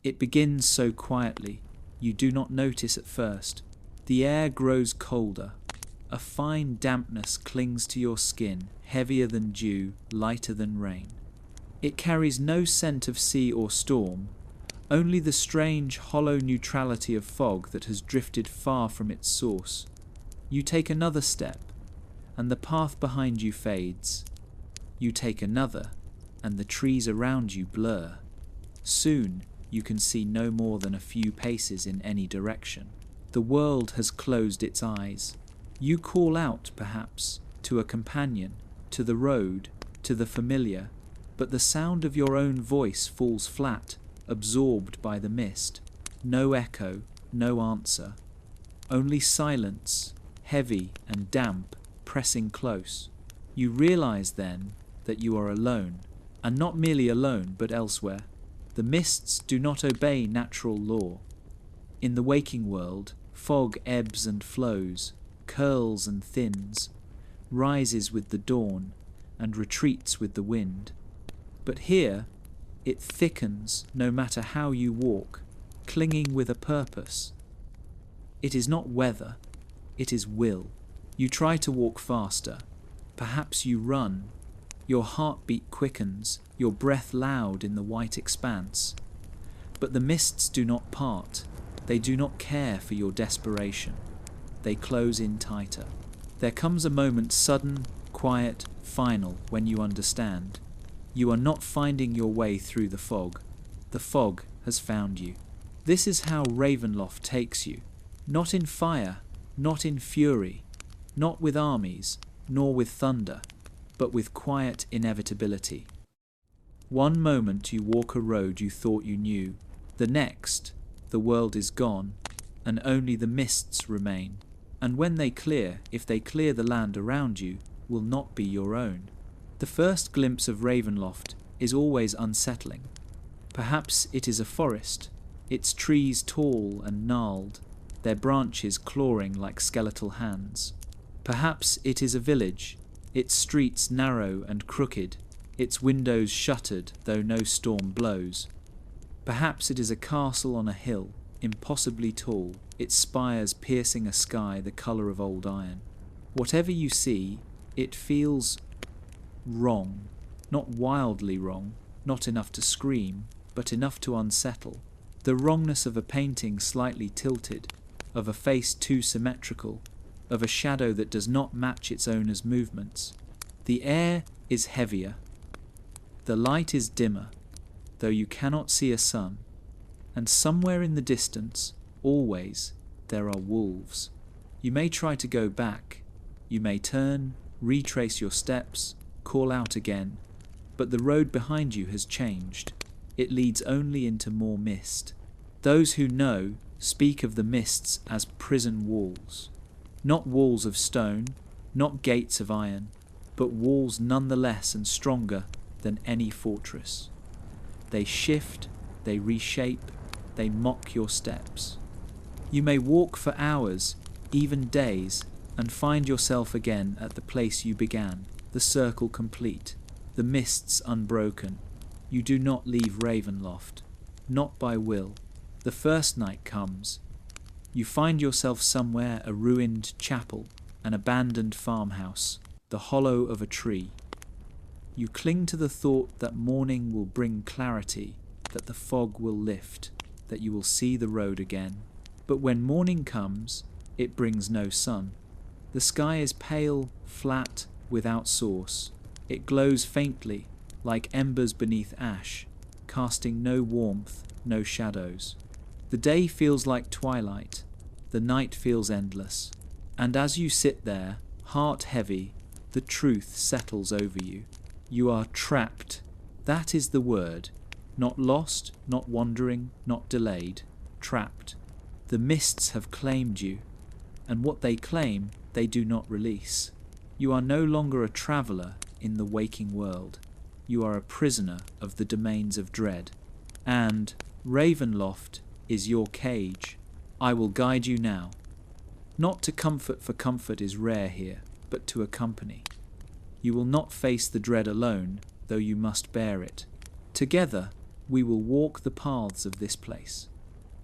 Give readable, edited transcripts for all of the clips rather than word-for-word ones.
It begins so quietly, you do not notice at first. The air grows colder. A fine dampness clings to your skin, heavier than dew, lighter than rain. It carries no scent of sea or storm, only the strange, hollow neutrality of fog that has drifted far from its source. You take another step, and the path behind you fades. You take another, and the trees around you blur. Soon, you can see no more than a few paces in any direction. The world has closed its eyes. You call out, perhaps, to a companion, to the road, to the familiar, but the sound of your own voice falls flat, absorbed by the mist. No echo, no answer. Only silence, heavy and damp, pressing close. You realize then that you are alone, and not merely alone, but elsewhere. The mists do not obey natural law. In the waking world, fog ebbs and flows, curls and thins, rises with the dawn, and retreats with the wind. But here, it thickens no matter how you walk, clinging with a purpose. It is not weather, it is will. You try to walk faster. Perhaps you run. Your heartbeat quickens, your breath loud in the white expanse. But the mists do not part. They do not care for your desperation. They close in tighter. There comes a moment sudden, quiet, final, when you understand. You are not finding your way through the fog. The fog has found you. This is how Ravenloft takes you. Not in fire, not in fury, not with armies, nor with thunder, but with quiet inevitability. One moment you walk a road you thought you knew. The next, the world is gone, and only the mists remain. And when they clear, if they clear the land around you, will not be your own. The first glimpse of Ravenloft is always unsettling. Perhaps it is a forest, its trees tall and gnarled, their branches clawing like skeletal hands. Perhaps it is a village, its streets narrow and crooked, its windows shuttered though no storm blows. Perhaps it is a castle on a hill, impossibly tall, its spires piercing a sky the colour of old iron. Whatever you see, it feels wrong, not wildly wrong, not enough to scream, but enough to unsettle. The wrongness of a painting slightly tilted, of a face too symmetrical, of a shadow that does not match its owner's movements. The air is heavier. The light is dimmer, though you cannot see a sun. And somewhere in the distance, always, there are wolves. You may try to go back. You may turn, retrace your steps, call out again, but the road behind you has changed. It leads only into more mist. Those who know speak of the mists as prison walls. Not walls of stone, not gates of iron, but walls nonetheless and stronger than any fortress. They shift, they reshape, they mock your steps. You may walk for hours, even days, and find yourself again at the place you began, the circle complete, the mists unbroken. You do not leave Ravenloft, not by will. The first night comes. You find yourself somewhere, a ruined chapel, an abandoned farmhouse, the hollow of a tree. You cling to the thought that morning will bring clarity, that the fog will lift, that you will see the road again. But when morning comes, it brings no sun. The sky is pale, flat, without source. It glows faintly, like embers beneath ash, casting no warmth, no shadows. The day feels like twilight, the night feels endless, and as you sit there, heart heavy, the truth settles over you. You are trapped. That is the word. Not lost, not wandering, not delayed. Trapped. The mists have claimed you, and what they claim, they do not release. You are no longer a traveller in the waking world. You are a prisoner of the domains of dread. And Ravenloft is your cage. I will guide you now. Not to comfort, for comfort is rare here, but to accompany. You will not face the dread alone, though you must bear it. Together, we will walk the paths of this place.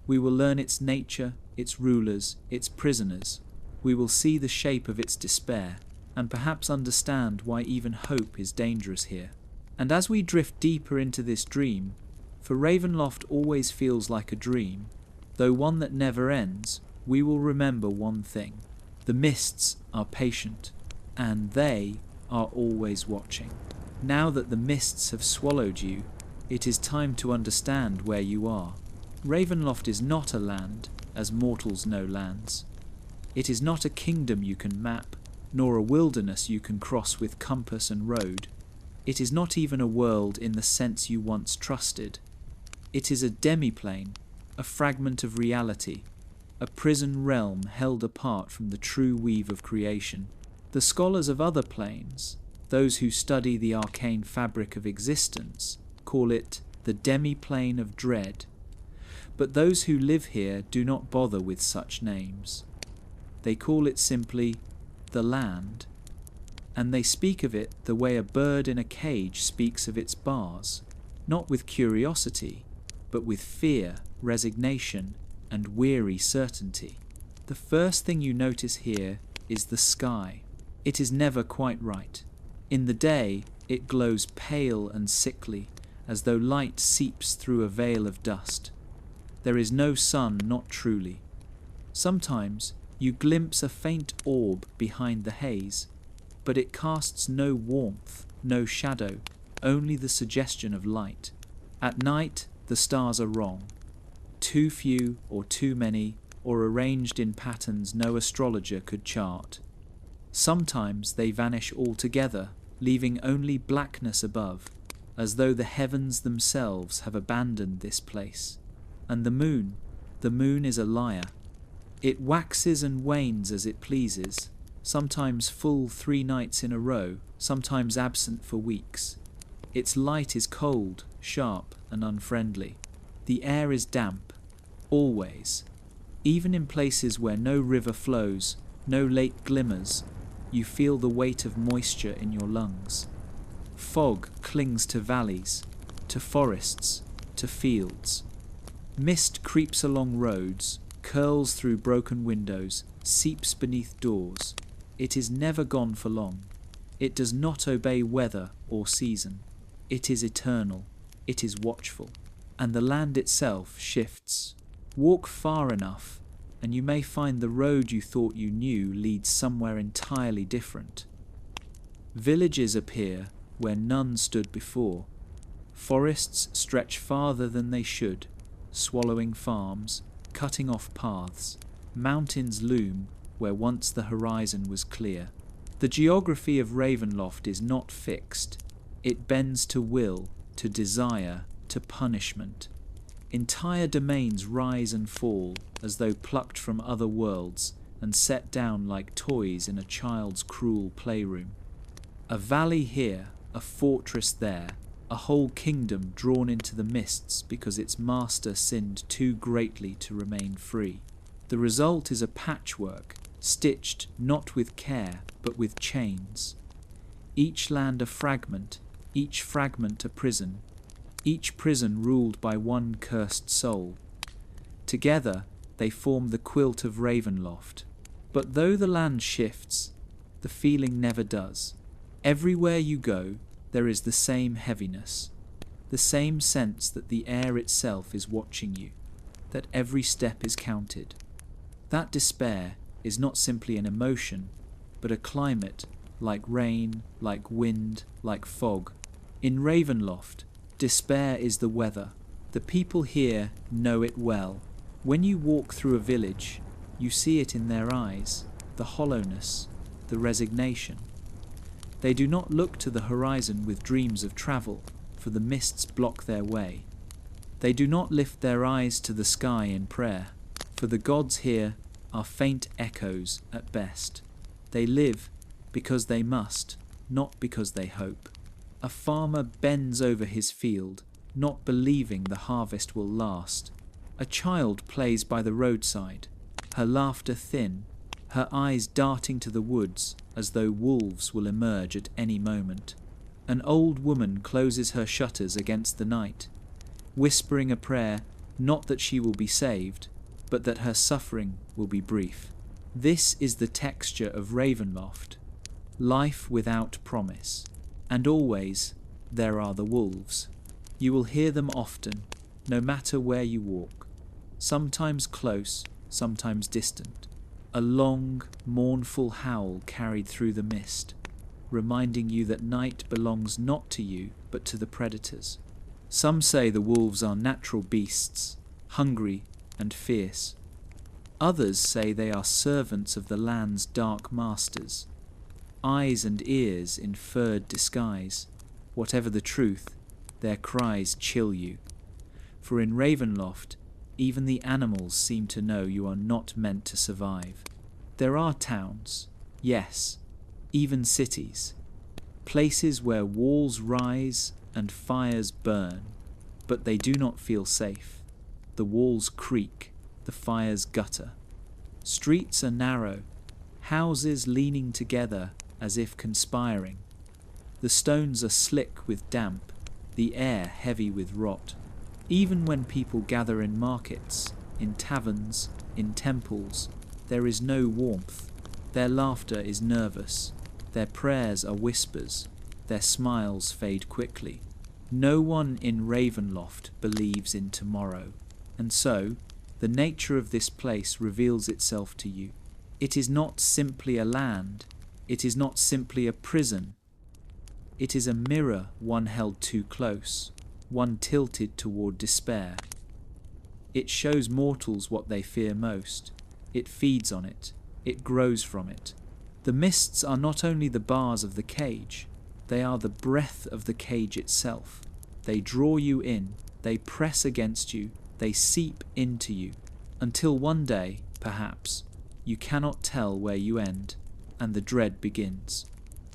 We will learn its nature, its rulers, its prisoners. We will see the shape of its despair, and perhaps understand why even hope is dangerous here. And as we drift deeper into this dream, for Ravenloft always feels like a dream, though one that never ends, we will remember one thing. The mists are patient, and they are always watching. Now that the mists have swallowed you, it is time to understand where you are. Ravenloft is not a land, as mortals know lands. It is not a kingdom you can map, nor a wilderness you can cross with compass and road. It is not even a world in the sense you once trusted. It is a demiplane, a fragment of reality, a prison realm held apart from the true weave of creation. The scholars of other planes, those who study the arcane fabric of existence, call it the Demiplane of Dread. But those who live here do not bother with such names. They call it simply the land, and they speak of it the way a bird in a cage speaks of its bars, not with curiosity, but with fear, resignation, and weary certainty. The first thing you notice here is the sky. It is never quite right. In the day, it glows pale and sickly, as though light seeps through a veil of dust. There is no sun, not truly. Sometimes you glimpse a faint orb behind the haze, but it casts no warmth, no shadow, only the suggestion of light. At night, the stars are wrong. Too few or too many, or arranged in patterns no astrologer could chart. Sometimes they vanish altogether, leaving only blackness above, as though the heavens themselves have abandoned this place. And the moon is a liar. It waxes and wanes as it pleases, sometimes full 3 nights in a row, sometimes absent for weeks. Its light is cold, sharp, and unfriendly. The air is damp, always. Even in places where no river flows, no lake glimmers, you feel the weight of moisture in your lungs. Fog clings to valleys, to forests, to fields. Mist creeps along roads, curls through broken windows, seeps beneath doors. It is never gone for long. It does not obey weather or season. It is eternal. It is watchful. And the land itself shifts. Walk far enough, and you may find the road you thought you knew leads somewhere entirely different. Villages appear where none stood before. Forests stretch farther than they should, swallowing farms, cutting off paths. Mountains loom where once the horizon was clear. The geography of Ravenloft is not fixed. It bends to will, to desire, to punishment. Entire domains rise and fall as though plucked from other worlds and set down like toys in a child's cruel playroom. A valley here, a fortress there, a whole kingdom drawn into the mists because its master sinned too greatly to remain free. The result is a patchwork, stitched not with care but with chains. Each land a fragment, each fragment a prison, each prison ruled by one cursed soul. Together they form the quilt of Ravenloft. But though the land shifts, the feeling never does. Everywhere you go, there is the same heaviness, the same sense that the air itself is watching you, that every step is counted. That despair is not simply an emotion, but a climate, like rain, like wind, like fog. In Ravenloft, despair is the weather. The people here know it well. When you walk through a village, you see it in their eyes, the hollowness, the resignation. They do not look to the horizon with dreams of travel, for the mists block their way. They do not lift their eyes to the sky in prayer, for the gods here are faint echoes at best. They live because they must, not because they hope. A farmer bends over his field, not believing the harvest will last. A child plays by the roadside, her laughter thin, her eyes darting to the woods as though wolves will emerge at any moment. An old woman closes her shutters against the night. whispering a prayer not that she will be saved, but that her suffering will be brief. This is the texture of Ravenloft, life without promise, and always there are the wolves. You will hear them often, no matter where you walk, sometimes close, sometimes distant, a long, mournful howl carried through the mist, reminding you that night belongs not to you, but to the predators. Some say the wolves are natural beasts, hungry and fierce. Others say they are servants of the land's dark masters, eyes and ears in furred disguise. Whatever the truth, their cries chill you. For in Ravenloft, even the animals seem to know you are not meant to survive. There are towns, yes, even cities, places where walls rise and fires burn, but they do not feel safe. The walls creak, the fires gutter. Streets are narrow, houses leaning together as if conspiring. The stones are slick with damp, the air heavy with rot. Even when people gather in markets, in taverns, in temples, there is no warmth. Their laughter is nervous. Their prayers are whispers. Their smiles fade quickly. No one in Ravenloft believes in tomorrow, and so the nature of this place reveals itself to you. It is not simply a land. It is not simply a prison. It is a mirror one held too close, one tilted toward despair. It shows mortals what they fear most. It feeds on it. It grows from it. The mists are not only the bars of the cage, they are the breath of the cage itself. They draw you in, they press against you, they seep into you, until one day, perhaps, you cannot tell where you end, and the dread begins.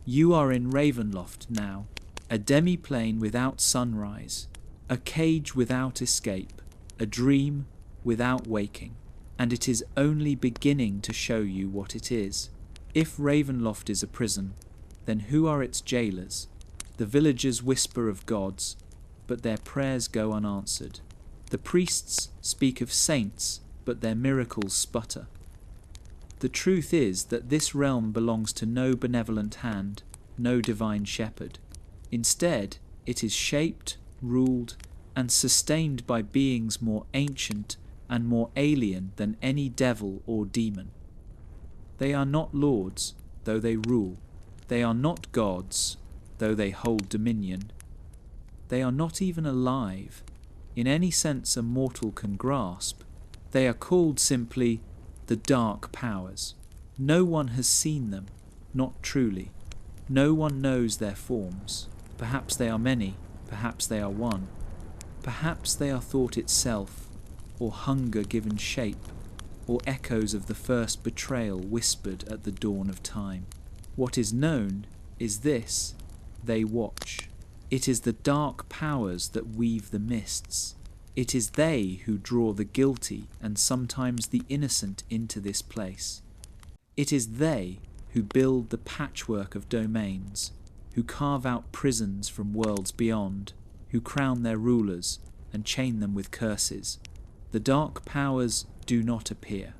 You are in Ravenloft now, a demiplane without sunrise, a cage without escape, a dream without waking, and it is only beginning to show you what it is. If Ravenloft is a prison, then who are its jailers? The villagers whisper of gods, but their prayers go unanswered. The priests speak of saints, but their miracles sputter. The truth is that this realm belongs to no benevolent hand, no divine shepherd. Instead, it is shaped, ruled, and sustained by beings more ancient and more alien than any devil or demon. They are not lords, though they rule. They are not gods, though they hold dominion. They are not even alive, in any sense a mortal can grasp. They are called simply the dark powers. No one has seen them, not truly. No one knows their forms. Perhaps they are many, perhaps they are one. Perhaps they are thought itself, or hunger given shape, or echoes of the first betrayal whispered at the dawn of time. What is known is this: they watch. It is the dark powers that weave the mists. It is they who draw the guilty and sometimes the innocent into this place. It is they who build the patchwork of domains, who carve out prisons from worlds beyond, who crown their rulers and chain them with curses. The dark powers do not appear.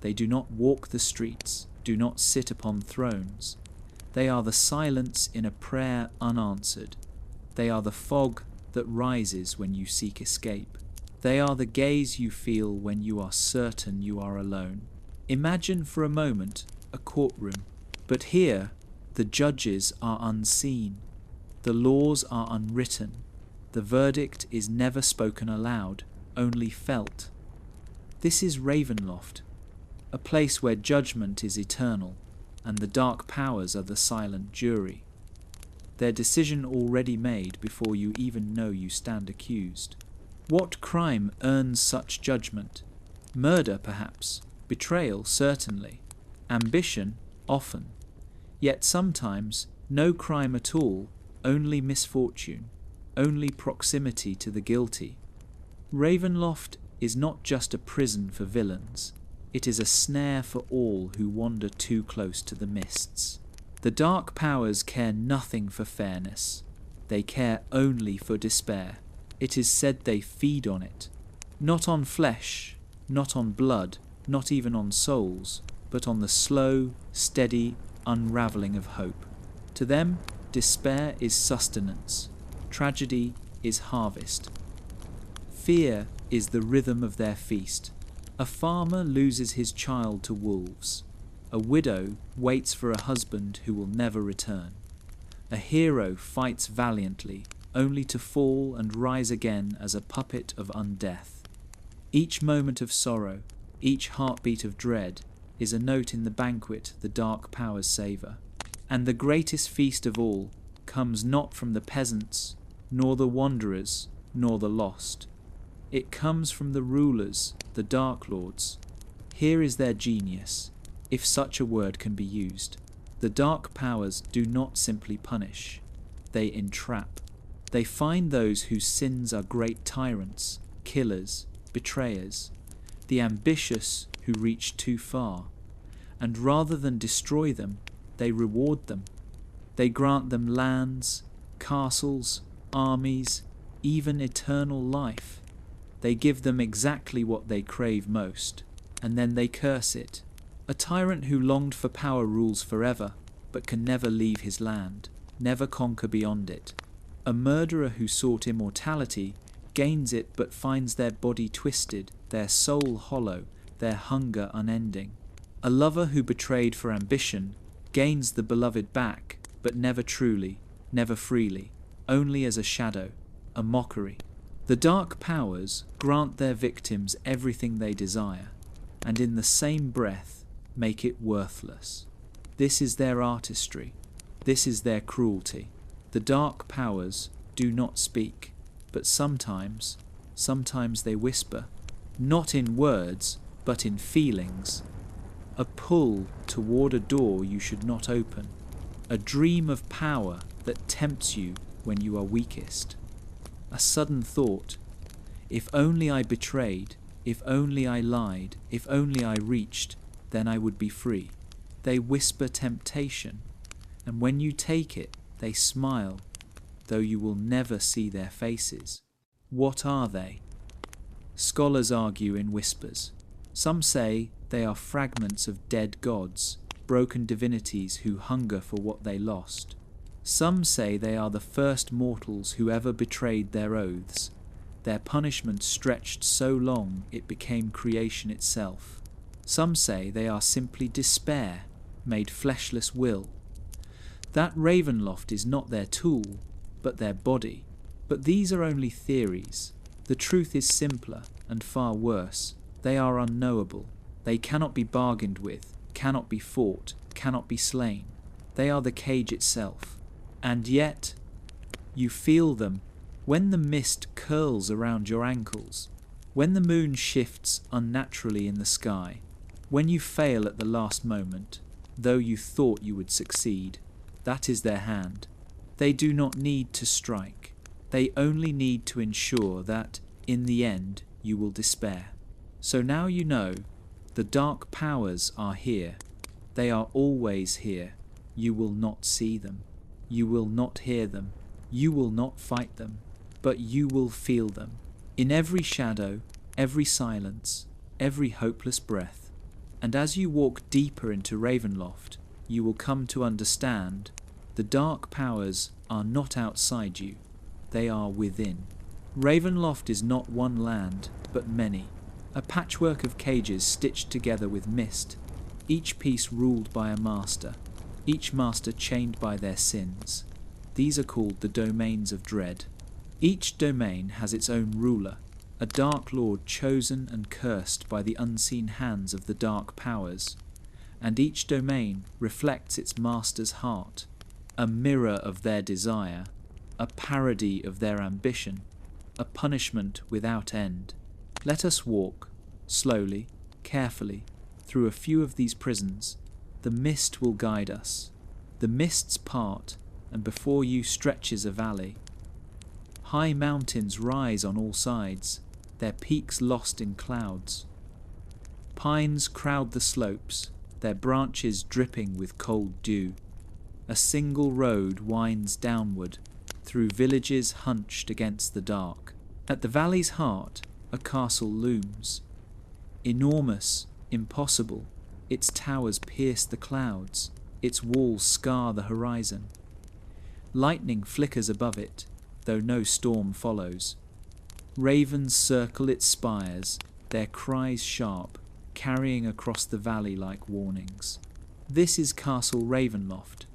They do not walk the streets, do not sit upon thrones. They are the silence in a prayer unanswered. They are the fog that rises when you seek escape. They are the gaze you feel when you are certain you are alone. Imagine for a moment a courtroom, but here the judges are unseen. The laws are unwritten. The verdict is never spoken aloud, only felt. This is Ravenloft, a place where judgment is eternal, and the dark powers are the silent jury. Their decision already made before you even know you stand accused. What crime earns such judgment? Murder, perhaps. Betrayal, certainly. Ambition, often. Yet sometimes no crime at all, only misfortune, only proximity to the guilty. Ravenloft is not just a prison for villains. It is a snare for all who wander too close to the mists. The dark powers care nothing for fairness. They care only for despair. It is said they feed on it, not on flesh, not on blood, not even on souls, but on the slow, steady unravelling of hope. To them, despair is sustenance, tragedy is harvest. Fear is the rhythm of their feast. A farmer loses his child to wolves. A widow waits for a husband who will never return. A hero fights valiantly, only to fall and rise again as a puppet of undeath. Each moment of sorrow, each heartbeat of dread, is a note in the banquet the dark powers savour. And the greatest feast of all comes not from the peasants, nor the wanderers, nor the lost. It comes from the rulers, the Darklords. Here is their genius, if such a word can be used. The dark powers do not simply punish, they entrap. They find those whose sins are great tyrants, killers, betrayers, the ambitious who reach too far, and rather than destroy them, they reward them. They grant them lands, castles, armies, even eternal life. They give them exactly what they crave most, and then they curse it. A tyrant who longed for power rules forever, but can never leave his land, never conquer beyond it. A murderer who sought immortality gains it but finds their body twisted, their soul hollow, their hunger unending. A lover who betrayed for ambition gains the beloved back, but never truly, never freely, only as a shadow, a mockery. The dark powers grant their victims everything they desire, and in the same breath make it worthless. This is their artistry. This is their cruelty. The dark powers do not speak, but sometimes they whisper, not in words, but in feelings. A pull toward a door you should not open. A dream of power that tempts you when you are weakest. A sudden thought, if only I betrayed, if only I lied, if only I reached, then I would be free. They whisper temptation, and when you take it, they smile, though you will never see their faces. What are they? Scholars argue in whispers. Some say they are fragments of dead gods, broken divinities who hunger for what they lost. Some say they are the first mortals who ever betrayed their oaths. Their punishment stretched so long it became creation itself. Some say they are simply despair, made fleshless will. That Ravenloft is not their tool, but their body. But these are only theories. The truth is simpler and far worse. They are unknowable. They cannot be bargained with, cannot be fought, cannot be slain. They are the cage itself. And yet, you feel them when the mist curls around your ankles, when the moon shifts unnaturally in the sky, when you fail at the last moment, though you thought you would succeed. That is their hand. They do not need to strike. They only need to ensure that, in the end, you will despair. So now you know, the dark powers are here. They are always here. You will not see them. You will not hear them. You will not fight them. But you will feel them. In every shadow, every silence, every hopeless breath. And as you walk deeper into Ravenloft, you will come to understand the dark powers are not outside you. They are within. Ravenloft is not one land, but many. A patchwork of cages stitched together with mist, each piece ruled by a master, each master chained by their sins. These are called the domains of dread. Each domain has its own ruler, a dark lord chosen and cursed by the unseen hands of the dark powers, and each domain reflects its master's heart, a mirror of their desire, a parody of their ambition, a punishment without end. Let us walk, slowly, carefully, through a few of these prisons. The mist will guide us. The mists part, and before you stretches a valley. High mountains rise on all sides, their peaks lost in clouds. Pines crowd the slopes, their branches dripping with cold dew. A single road winds downward, through villages hunched against the dark. At the valley's heart, a castle looms. Enormous, impossible, its towers pierce the clouds, its walls scar the horizon. Lightning flickers above it, though no storm follows. Ravens circle its spires, their cries sharp, carrying across the valley like warnings. This is Castle Ravenloft,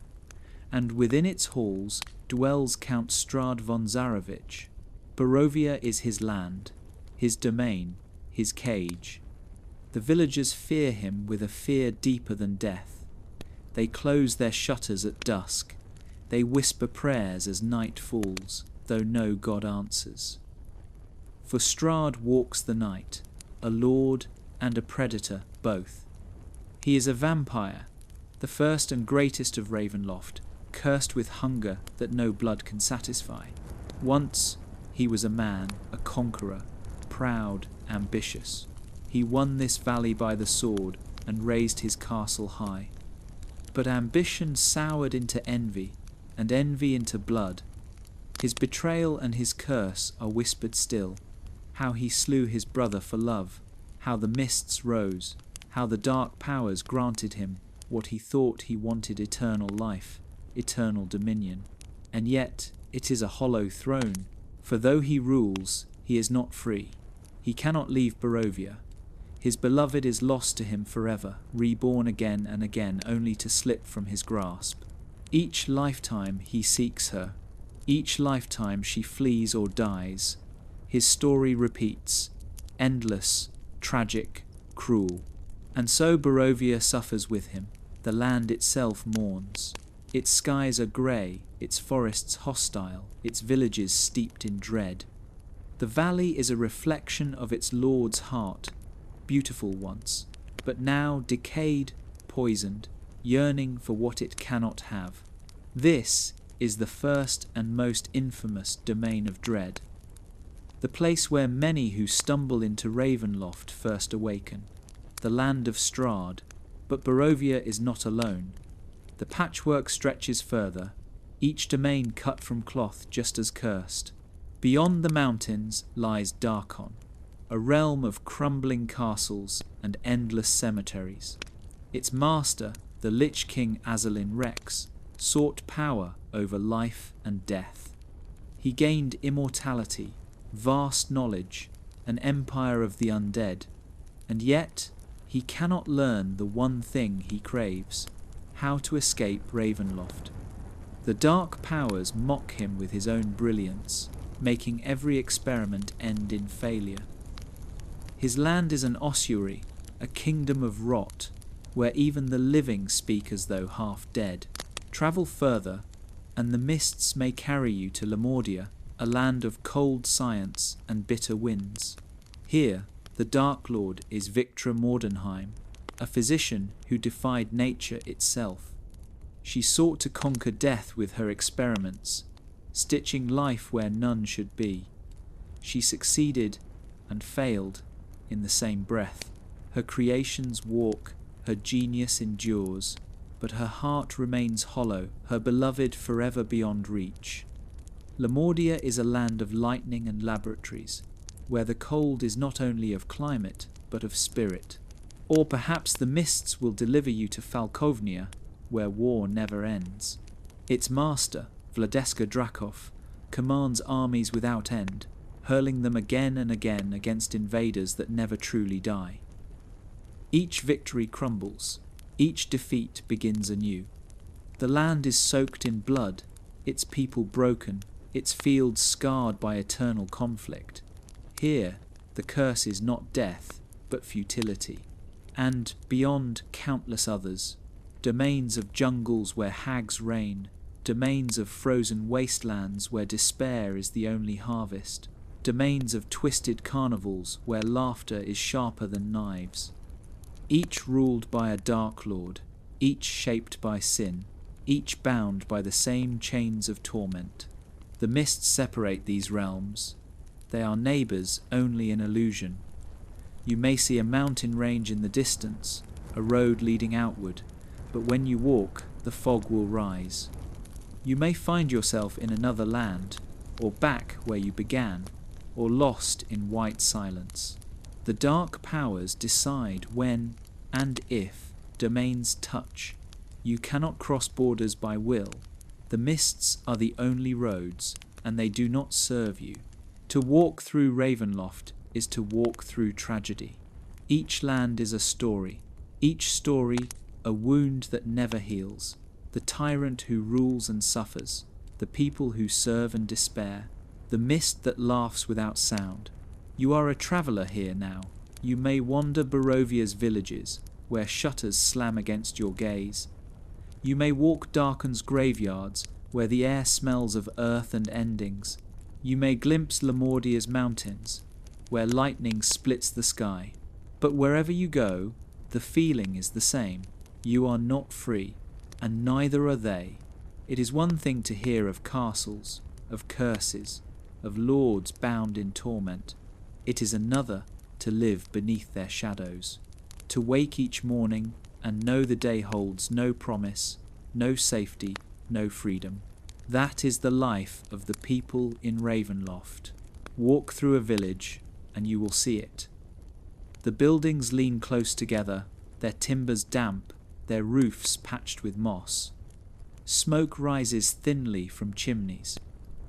and within its halls dwells Count Strahd von Zarovich. Barovia is his land, his domain, his cage. The villagers fear him with a fear deeper than death. They close their shutters at dusk. They whisper prayers as night falls, though no god answers. For Strahd walks the night, a lord and a predator both. He is a vampire, the first and greatest of Ravenloft, cursed with hunger that no blood can satisfy. Once he was a man, a conqueror, proud, ambitious. He won this valley by the sword and raised his castle high. But ambition soured into envy, and envy into blood. His betrayal and his curse are whispered still, how he slew his brother for love, how the mists rose, how the dark powers granted him what he thought he wanted: eternal life, eternal dominion. And yet it is a hollow throne, for though he rules, he is not free. He cannot leave Barovia. His beloved is lost to him forever, reborn again and again, only to slip from his grasp. Each lifetime he seeks her. Each lifetime she flees or dies. His story repeats, endless, tragic, cruel. And so Barovia suffers with him. The land itself mourns. Its skies are grey, its forests hostile, its villages steeped in dread. The valley is a reflection of its lord's heart, beautiful once, but now decayed, poisoned, yearning for what it cannot have. This is the first and most infamous domain of dread, the place where many who stumble into Ravenloft first awaken, the land of Strahd. But Barovia is not alone. The patchwork stretches further, each domain cut from cloth just as cursed. Beyond the mountains lies Darkon, a realm of crumbling castles and endless cemeteries. Its master, the Lich King Azalin Rex, sought power over life and death. He gained immortality, vast knowledge, an empire of the undead, and yet he cannot learn the one thing he craves: how to escape Ravenloft. The dark powers mock him with his own brilliance, making every experiment end in failure. His land is an ossuary, a kingdom of rot, where even the living speak as though half dead. Travel further, and the mists may carry you to Lamordia, a land of cold science and bitter winds. Here, the Darklord is Victra Mordenheim, a physician who defied nature itself. She sought to conquer death with her experiments, stitching life where none should be. She succeeded and failed in the same breath. Her creations walk, her genius endures, but her heart remains hollow, her beloved forever beyond reach. Lamordia is a land of lightning and laboratories, where the cold is not only of climate, but of spirit. Or perhaps the mists will deliver you to Falkovnia, where war never ends. Its master, Vladeska Drakov, commands armies without end, hurling them again and again against invaders that never truly die. Each victory crumbles, each defeat begins anew. The land is soaked in blood, its people broken, its fields scarred by eternal conflict. Here, the curse is not death, but futility. And beyond countless others, domains of jungles where hags reign, domains of frozen wastelands where despair is the only harvest, domains of twisted carnivals where laughter is sharper than knives. Each ruled by a Darklord, each shaped by sin, each bound by the same chains of torment. The mists separate these realms. They are neighbours only in illusion. You may see a mountain range in the distance, a road leading outward, but when you walk, the fog will rise. You may find yourself in another land, or back where you began, or lost in white silence. The dark powers decide when and if domains touch. You cannot cross borders by will. The mists are the only roads, and they do not serve you. To walk through Ravenloft is to walk through tragedy. Each land is a story, each story a wound that never heals. The tyrant who rules and suffers, the people who serve and despair, the mist that laughs without sound. You are a traveller here now. You may wander Barovia's villages, where shutters slam against your gaze. You may walk Darken's graveyards, where the air smells of earth and endings. You may glimpse Lamordia's mountains, where lightning splits the sky. But wherever you go, the feeling is the same. You are not free, and neither are they. It is one thing to hear of castles, of curses, of lords bound in torment. It is another to live beneath their shadows, to wake each morning and know the day holds no promise, no safety, no freedom. That is the life of the people in Ravenloft. Walk through a village and you will see it. The buildings lean close together, their timbers damp, their roofs patched with moss. Smoke rises thinly from chimneys,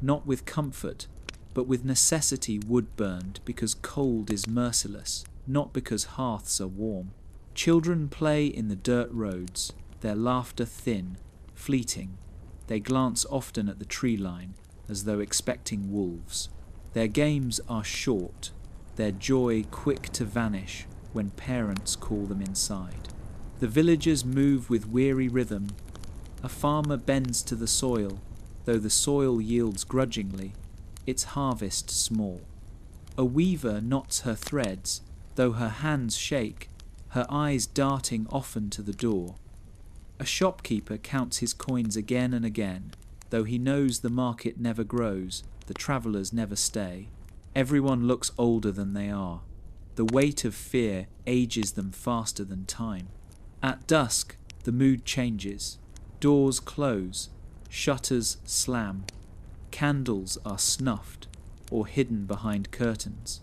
not with comfort, but with necessity wood-burned, because cold is merciless, not because hearths are warm. Children play in the dirt roads, their laughter thin, fleeting. They glance often at the tree line, as though expecting wolves. Their games are short, their joy quick to vanish when parents call them inside. The villagers move with weary rhythm. A farmer bends to the soil, though the soil yields grudgingly, its harvest small. A weaver knots her threads, though her hands shake, her eyes darting often to the door. A shopkeeper counts his coins again and again, though he knows the market never grows, the travellers never stay. Everyone looks older than they are. The weight of fear ages them faster than time. At dusk, the mood changes. Doors close, shutters slam, candles are snuffed or hidden behind curtains.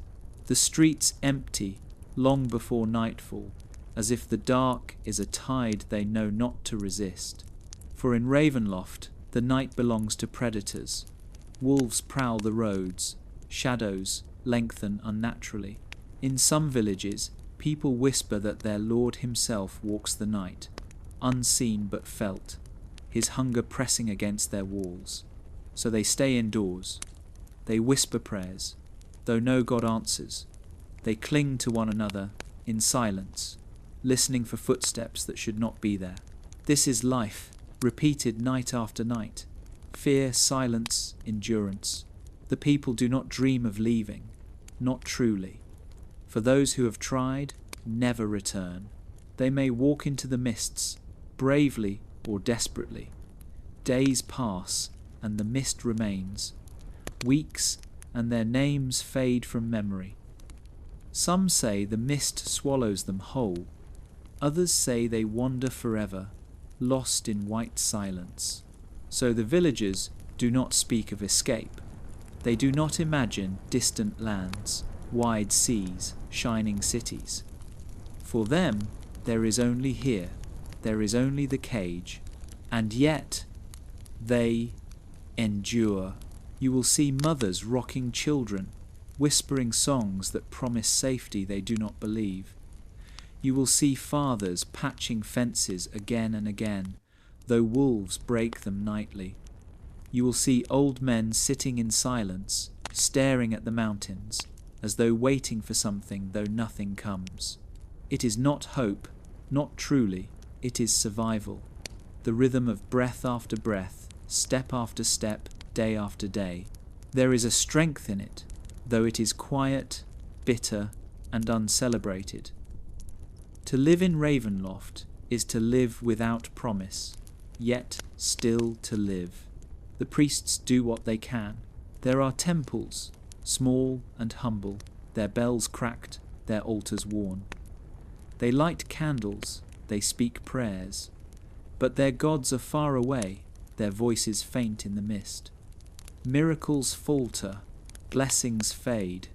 The streets empty long before nightfall, as if the dark is a tide they know not to resist. For in Ravenloft, the night belongs to predators. Wolves prowl the roads, shadows lengthen unnaturally. In some villages, people whisper that their lord himself walks the night, unseen but felt, his hunger pressing against their walls. So they stay indoors. They whisper prayers, though no god answers. They cling to one another in silence, listening for footsteps that should not be there. This is life, repeated night after night. Fear, silence, endurance. The people do not dream of leaving, not truly. For those who have tried, never return. They may walk into the mists, bravely or desperately. Days pass, and the mist remains. Weeks, and their names fade from memory. Some say the mist swallows them whole. Others say they wander forever, lost in white silence. So the villagers do not speak of escape. They do not imagine distant lands, wide seas, shining cities. For them, there is only here, there is only the cage, and yet they endure. You will see mothers rocking children, whispering songs that promise safety they do not believe. You will see fathers patching fences again and again, though wolves break them nightly. You will see old men sitting in silence, staring at the mountains, as though waiting for something though nothing comes. It is not hope, not truly, it is survival. The rhythm of breath after breath, step after step, day after day. There is a strength in it, though it is quiet, bitter, and uncelebrated. To live in Ravenloft is to live without promise, yet still to live. The priests do what they can. There are temples, small and humble, their bells cracked, their altars worn. They light candles, they speak prayers, but their gods are far away, their voices faint in the mist. Miracles falter, blessings fade.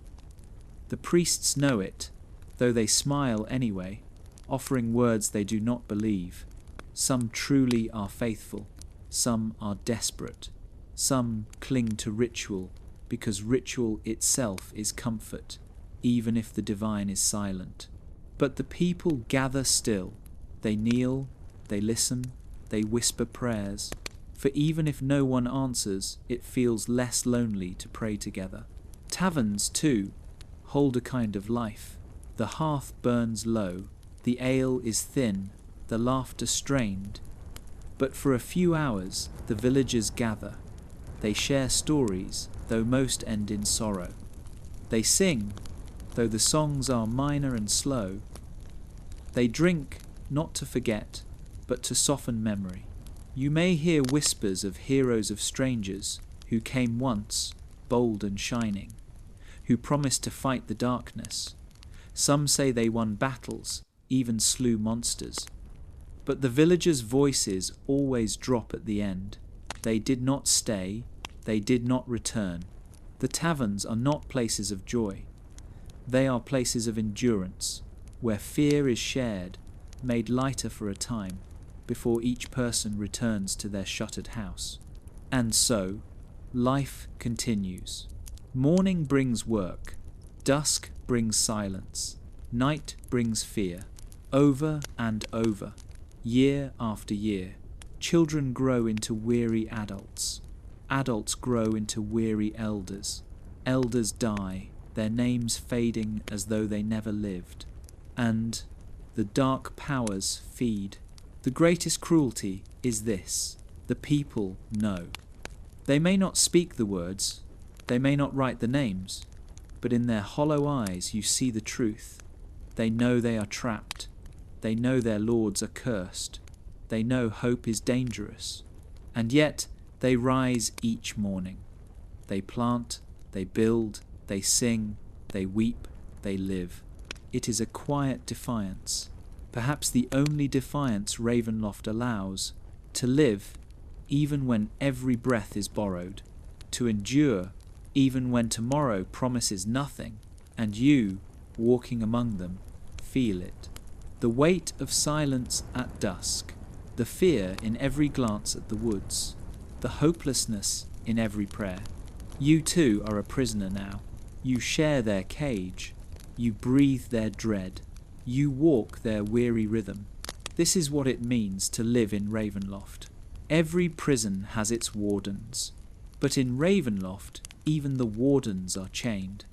The priests know it, though they smile anyway, offering words they do not believe. Some truly are faithful, some are desperate, some cling to ritual because ritual itself is comfort, even if the divine is silent. But the people gather still. They kneel, they listen, they whisper prayers, for even if no one answers, it feels less lonely to pray together. Taverns, too, hold a kind of life. The hearth burns low, the ale is thin, the laughter strained. But for a few hours, the villagers gather. They share stories, though most end in sorrow. They sing, though the songs are minor and slow. They drink, not to forget, but to soften memory. You may hear whispers of heroes of strangers who came once, bold and shining, who promised to fight the darkness. Some say they won battles, even slew monsters. But the villagers' voices always drop at the end. They did not stay, they did not return. The taverns are not places of joy. They are places of endurance, where fear is shared, made lighter for a time, before each person returns to their shuttered house. And so, life continues. Morning brings work, dusk brings silence, night brings fear. Over and over, year after year, children grow into weary adults. Adults grow into weary elders. Elders die, their names fading as though they never lived. And the dark powers feed. The greatest cruelty is this: the people know. They may not speak the words, they may not write the names, but in their hollow eyes you see the truth. They know they are trapped. They know their lords are cursed. They know hope is dangerous. And yet they rise each morning. They plant, they build, they sing, they weep, they live. It is a quiet defiance, perhaps the only defiance Ravenloft allows, to live even when every breath is borrowed, to endure even when tomorrow promises nothing, and you, walking among them, feel it. The weight of silence at dusk, the fear in every glance at the woods, the hopelessness in every prayer. You too are a prisoner now. You share their cage. You breathe their dread. You walk their weary rhythm. This is what it means to live in Ravenloft. Every prison has its wardens, but in Ravenloft, even the wardens are chained.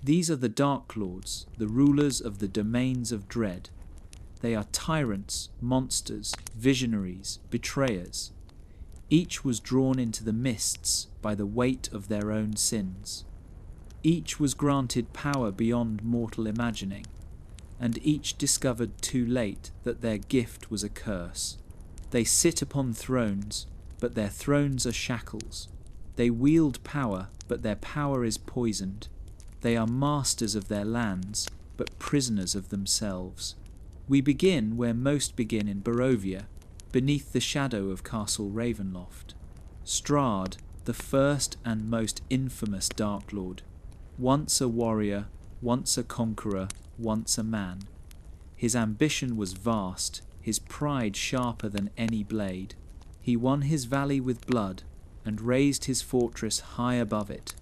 These are the Darklords, the rulers of the domains of dread. They are tyrants, monsters, visionaries, betrayers. Each was drawn into the mists by the weight of their own sins. Each was granted power beyond mortal imagining, and each discovered too late that their gift was a curse. They sit upon thrones, but their thrones are shackles. They wield power, but their power is poisoned. They are masters of their lands, but prisoners of themselves. We begin where most begin in Barovia, beneath the shadow of Castle Ravenloft. Strahd, the first and most infamous Darklord, once a warrior, once a conqueror, once a man. His ambition was vast, his pride sharper than any blade. He won his valley with blood, and raised his fortress high above it.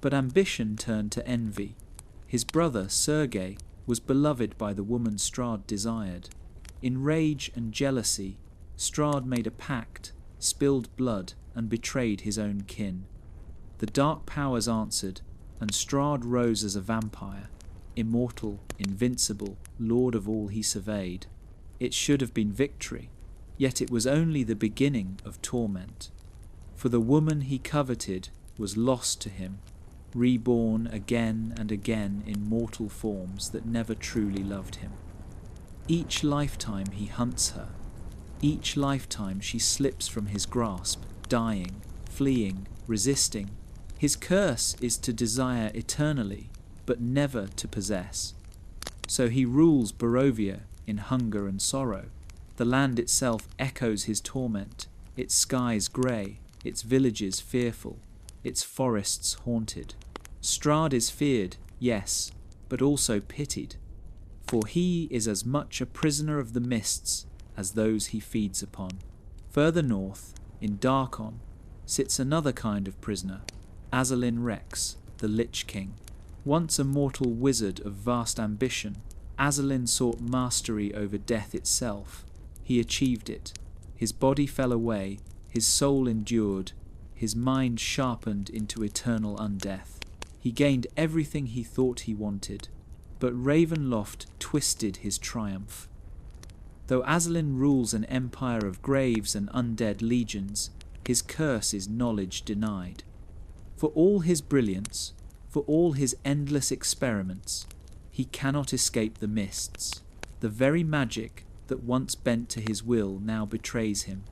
But ambition turned to envy. His brother, Sergei, was beloved by the woman Strahd desired. In rage and jealousy, Strahd made a pact, spilled blood, and betrayed his own kin. The dark powers answered, and Strahd rose as a vampire, immortal, invincible, lord of all he surveyed. It should have been victory, yet it was only the beginning of torment. For the woman he coveted was lost to him, reborn again and again in mortal forms that never truly loved him. Each lifetime he hunts her. Each lifetime she slips from his grasp, dying, fleeing, resisting. His curse is to desire eternally, but never to possess. So he rules Barovia in hunger and sorrow. The land itself echoes his torment, its skies grey, its villages fearful, its forests haunted. Strahd is feared, yes, but also pitied, for he is as much a prisoner of the mists as those he feeds upon. Further north, in Darkon, sits another kind of prisoner, Azalin Rex, the Lich King. Once a mortal wizard of vast ambition, Azalin sought mastery over death itself. He achieved it. His body fell away, his soul endured, his mind sharpened into eternal undeath. He gained everything he thought he wanted, but Ravenloft twisted his triumph. Though Azalin rules an empire of graves and undead legions, his curse is knowledge denied. For all his brilliance, for all his endless experiments, he cannot escape the mists. The very magic that once bent to his will now betrays him.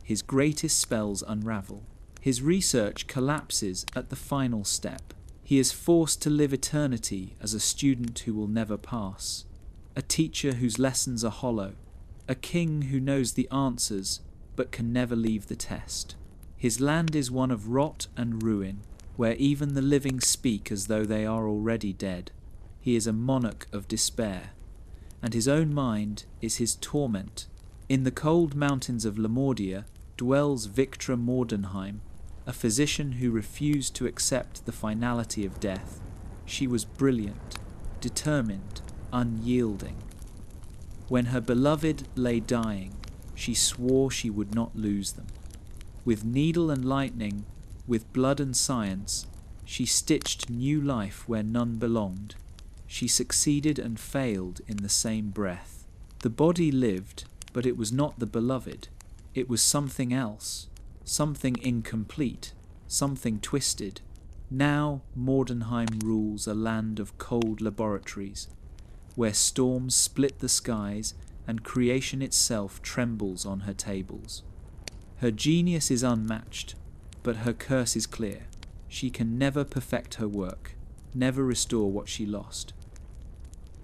His greatest spells unravel. His research collapses at the final step. He is forced to live eternity as a student who will never pass, a teacher whose lessons are hollow, a king who knows the answers but can never leave the test. His land is one of rot and ruin, where even the living speak as though they are already dead. He is a monarch of despair, and his own mind is his torment. In the cold mountains of Lamordia dwells Victra Mordenheim, a physician who refused to accept the finality of death. She was brilliant, determined, unyielding. When her beloved lay dying, she swore she would not lose them. With needle and lightning, with blood and science, she stitched new life where none belonged. She succeeded and failed in the same breath. The body lived, but it was not the beloved. It was something else, something incomplete, something twisted. Now Mordenheim rules a land of cold laboratories, where storms split the skies and creation itself trembles on her tables. Her genius is unmatched, but her curse is clear. She can never perfect her work, never restore what she lost.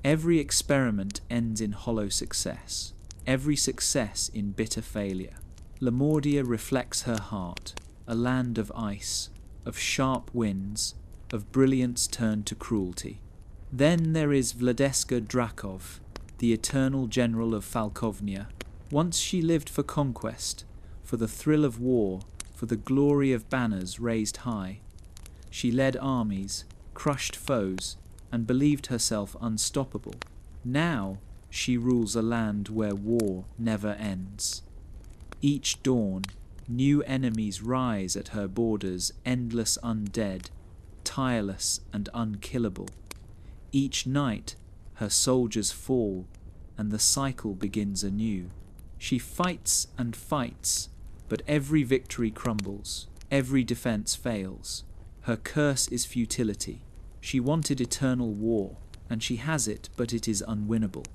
Every experiment ends in hollow success, every success in bitter failure. Lamordia reflects her heart, a land of ice, of sharp winds, of brilliance turned to cruelty. Then there is Vladeska Drakov, the eternal general of Falkovnia. Once she lived for conquest, for the thrill of war, for the glory of banners raised high. She led armies, crushed foes, and believed herself unstoppable. Now she rules a land where war never ends. Each dawn, new enemies rise at her borders, endless undead, tireless and unkillable. Each night her soldiers fall, and the cycle begins anew. She fights and fights, but every victory crumbles, every defense fails. Her curse is futility. She wanted eternal war, and she has it, but it is unwinnable.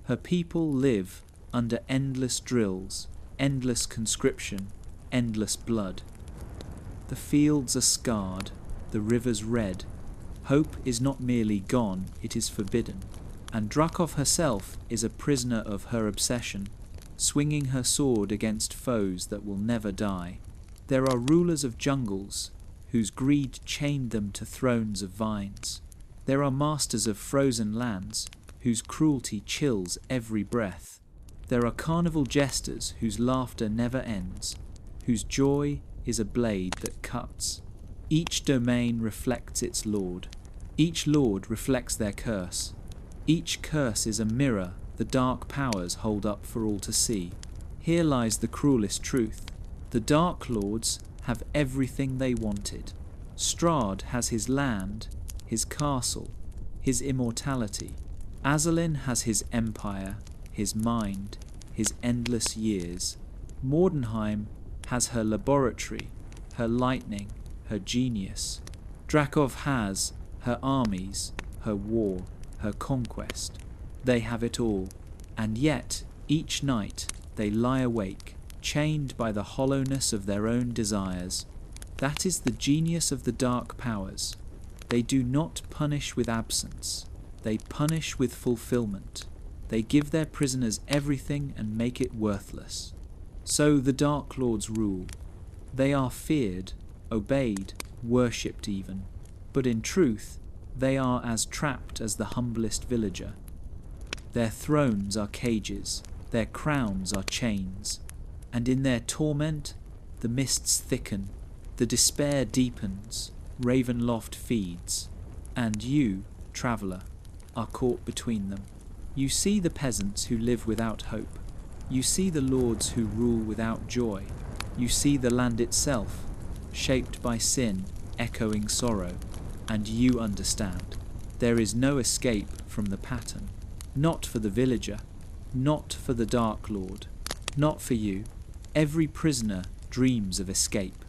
Her people live under endless drills, endless conscription, endless blood. The fields are scarred, the rivers red. Hope is not merely gone, it is forbidden. And Drakov herself is a prisoner of her obsession, swinging her sword against foes that will never die. There are rulers of jungles, whose greed chained them to thrones of vines. There are masters of frozen lands, whose cruelty chills every breath. There are carnival jesters whose laughter never ends, whose joy is a blade that cuts. Each domain reflects its lord. Each lord reflects their curse. Each curse is a mirror the dark powers hold up for all to see. Here lies the cruelest truth. The Darklords have everything they wanted. Strahd has his land, his castle, his immortality. Azalin has his empire, his mind, his endless years. Mordenheim has her laboratory, her lightning, her genius. Drakov has her armies, her war, her conquest. They have it all, and yet each night they lie awake, chained by the hollowness of their own desires. That is the genius of the dark powers. They do not punish with absence. They punish with fulfillment. They give their prisoners everything and make it worthless. So the Darklords rule. They are feared, obeyed, worshipped even. but in truth, they are as trapped as the humblest villager. Their thrones are cages, their crowns are chains, and in their torment, the mists thicken, the despair deepens, Ravenloft feeds, and you, traveller, are caught between them. You see the peasants who live without hope. You see the lords who rule without joy. You see the land itself, shaped by sin, echoing sorrow, and you understand. There is no escape from the pattern. Not for the villager, not for the Darklord, not for you. Every prisoner dreams of escape.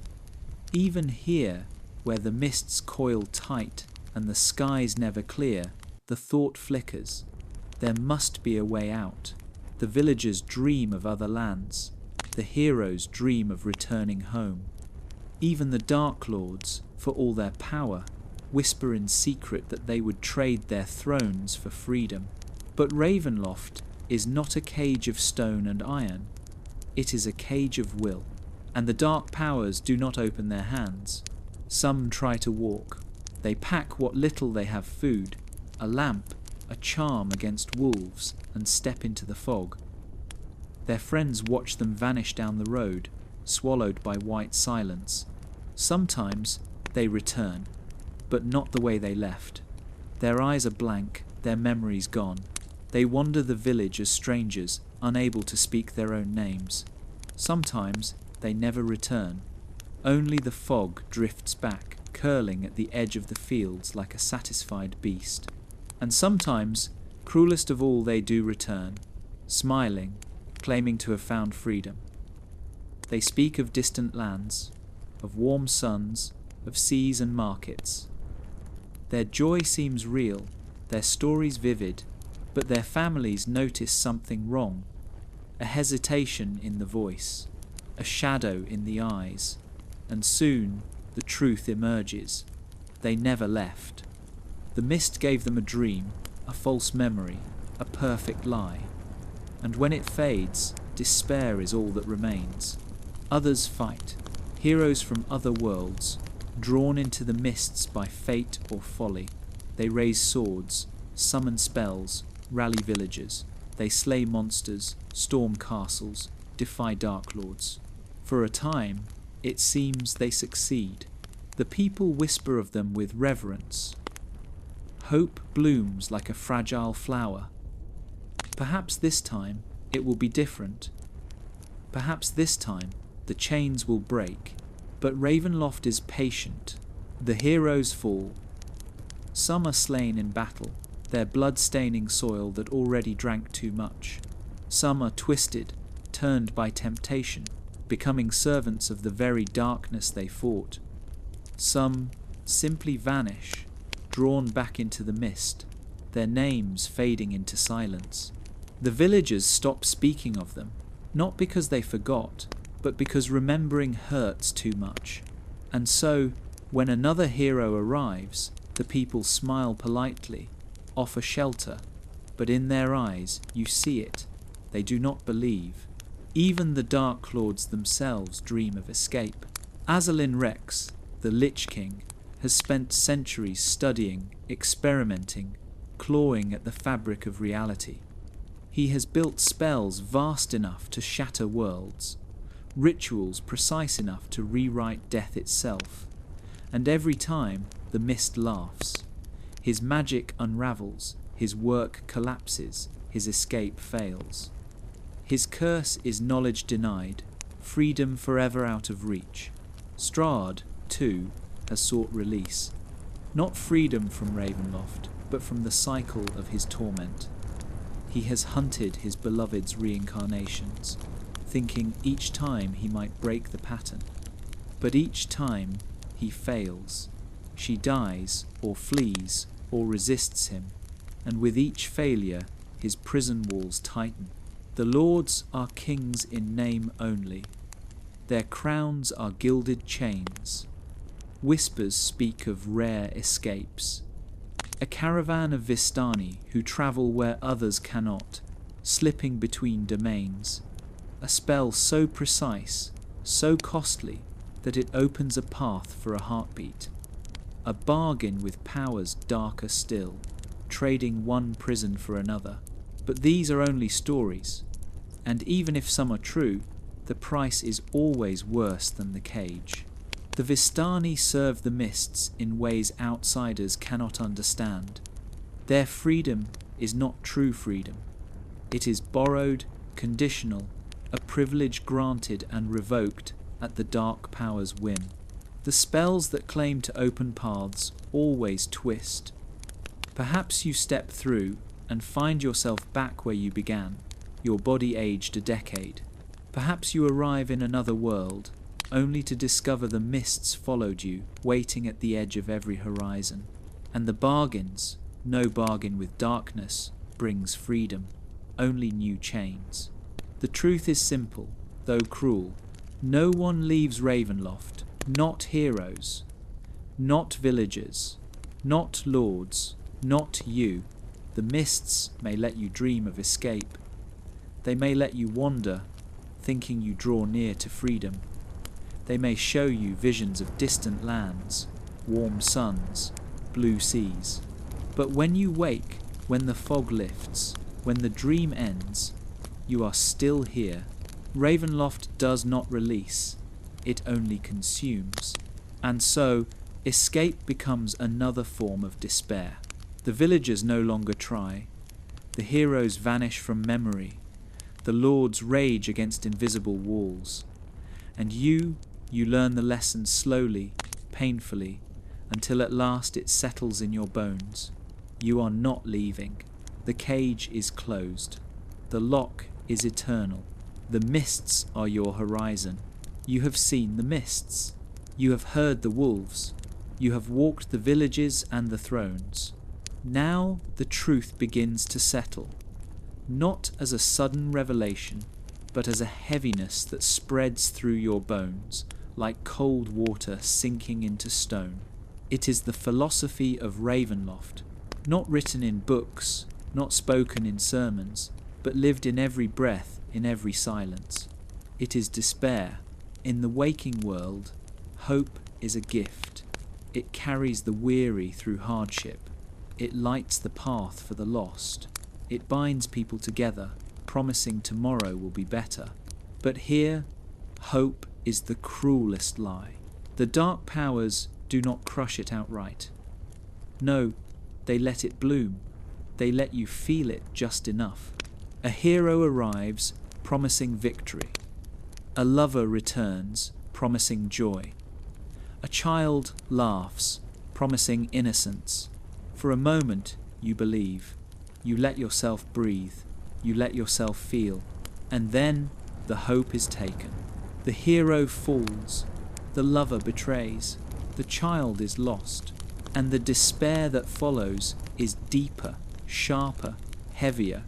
Even here, where the mists coil tight and the skies never clear, the thought flickers. There must be a way out. The villagers dream of other lands. The heroes dream of returning home. Even the Darklords, for all their power, whisper in secret that they would trade their thrones for freedom. But Ravenloft is not a cage of stone and iron. It is a cage of will, and the dark powers do not open their hands. Some try to walk. They pack what little they have food, a lamp, a charm against wolves, and step into the fog. Their friends watch them vanish down the road, swallowed by white silence. Sometimes they return, but not the way they left. Their eyes are blank, their memories gone. They wander the village as strangers, unable to speak their own names. Sometimes they never return. Only the fog drifts back, curling at the edge of the fields like a satisfied beast. And sometimes, cruelest of all, they do return, smiling, claiming to have found freedom. They speak of distant lands, of warm suns, of seas and markets. Their joy seems real, their stories vivid, but their families notice something wrong, a hesitation in the voice, a shadow in the eyes, and soon the truth emerges. They never left. The mist gave them a dream, a false memory, a perfect lie. And when it fades, despair is all that remains. Others fight, heroes from other worlds, drawn into the mists by fate or folly. They raise swords, summon spells, rally villagers. They slay monsters, storm castles, defy Darklords. For a time, it seems they succeed. The people whisper of them with reverence. Hope blooms like a fragile flower. Perhaps this time it will be different. Perhaps this time the chains will break. But Ravenloft is patient. The heroes fall. Some are slain in battle, their blood-staining soil that already drank too much. Some are twisted, turned by temptation, becoming servants of the very darkness they fought. Some simply vanish, drawn back into the mist, their names fading into silence. The villagers stop speaking of them, not because they forgot, but because remembering hurts too much. And so, when another hero arrives, the people smile politely, offer shelter, but in their eyes you see it. They do not believe. Even the Darklords themselves dream of escape. Azalin Rex, the Lich King, has spent centuries studying, experimenting, clawing at the fabric of reality. He has built spells vast enough to shatter worlds, rituals precise enough to rewrite death itself, and every time the mist laughs. His magic unravels, his work collapses, his escape fails. His curse is knowledge denied, freedom forever out of reach. Strahd, too, has sought release, not freedom from Ravenloft, but from the cycle of his torment. He has hunted his beloved's reincarnations, thinking each time he might break the pattern. But each time he fails. She dies, or flees, or resists him, and with each failure his prison walls tighten. The lords are kings in name only. Their crowns are gilded chains. Whispers speak of rare escapes. A caravan of Vistani who travel where others cannot, slipping between domains. A spell so precise, so costly, that it opens a path for a heartbeat. a bargain with powers darker still, trading one prison for another. But these are only stories, and even if some are true, the price is always worse than the cage. The Vistani serve the Mists in ways outsiders cannot understand. Their freedom is not true freedom. It is borrowed, conditional, a privilege granted and revoked at the dark power's whim. The spells that claim to open paths always twist. Perhaps you step through and find yourself back where you began, your body aged a decade. Perhaps you arrive in another world, only to discover the mists followed you, waiting at the edge of every horizon. And the bargains, no bargain with darkness, brings freedom, only new chains. The truth is simple, though cruel. No one leaves Ravenloft, not heroes, not villagers, not lords, not you. The mists may let you dream of escape. They may let you wander, thinking you draw near to freedom. They may show you visions of distant lands, warm suns, blue seas. But when you wake, when the fog lifts, when the dream ends, you are still here. Ravenloft does not release, it only consumes. And so, escape becomes another form of despair. The villagers no longer try. The heroes vanish from memory. The lords rage against invisible walls. And you learn the lesson slowly, painfully, until at last it settles in your bones. You are not leaving. The cage is closed. The lock is eternal. The mists are your horizon. You have seen the mists. You have heard the wolves. You have walked the villages and the thrones. Now the truth begins to settle, not as a sudden revelation, but as a heaviness that spreads through your bones, like cold water sinking into stone. It is the philosophy of Ravenloft, not written in books, not spoken in sermons, but lived in every breath, in every silence. It is despair. In the waking world, hope is a gift. It carries the weary through hardship. It lights the path for the lost. It binds people together, promising tomorrow will be better. But here, hope is the cruelest lie. The dark powers do not crush it outright. No, they let it bloom. They let you feel it just enough. A hero arrives, promising victory. A lover returns, promising joy. A child laughs, promising innocence. For a moment, you believe. You let yourself breathe. You let yourself feel. And then the hope is taken. The hero falls. The lover betrays. The child is lost. And the despair that follows is deeper, sharper, heavier.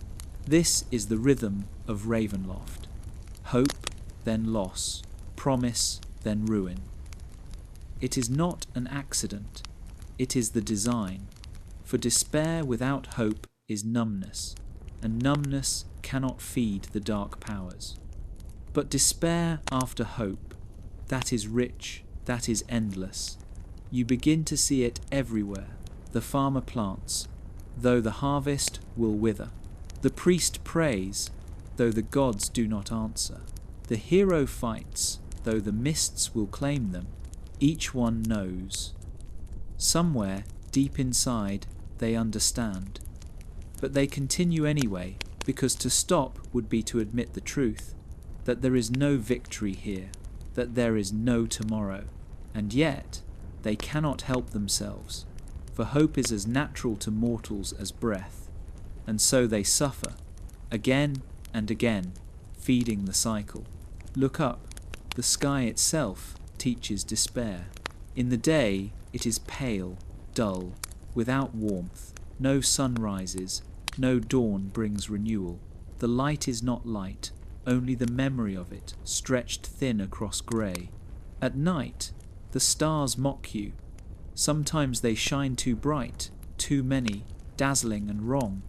This is the rhythm of Ravenloft. Hope, then loss. Promise, then ruin. It is not an accident. It is the design. For despair without hope is numbness, and numbness cannot feed the dark powers. But despair after hope, that is rich, that is endless. You begin to see it everywhere. The farmer plants, though the harvest will wither. The priest prays, though the gods do not answer. The hero fights, though the mists will claim them. Each one knows. Somewhere, deep inside, they understand. But they continue anyway, because to stop would be to admit the truth, that there is no victory here, that there is no tomorrow. And yet, they cannot help themselves, for hope is as natural to mortals as breath, and so they suffer, again and again, feeding the cycle. Look up, the sky itself teaches despair. In the day, it is pale, dull, without warmth. No sun rises, no dawn brings renewal. The light is not light, only the memory of it, stretched thin across grey. At night, the stars mock you. Sometimes they shine too bright, too many, dazzling and wrong.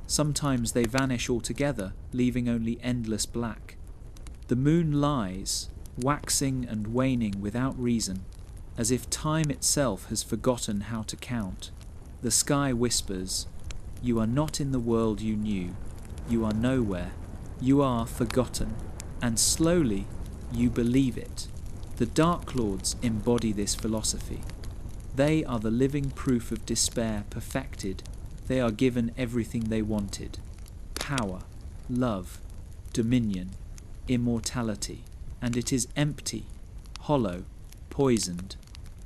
Sometimes they vanish altogether, leaving only endless black. The moon lies, waxing and waning without reason. as if time itself has forgotten how to count. The sky whispers, "You are not in the world you knew. You are nowhere. You are forgotten." And slowly, you believe it. The Darklords embody this philosophy. They are the living proof of despair perfected. They are given everything they wanted: power, love, dominion, immortality, and it is empty, hollow, poisoned.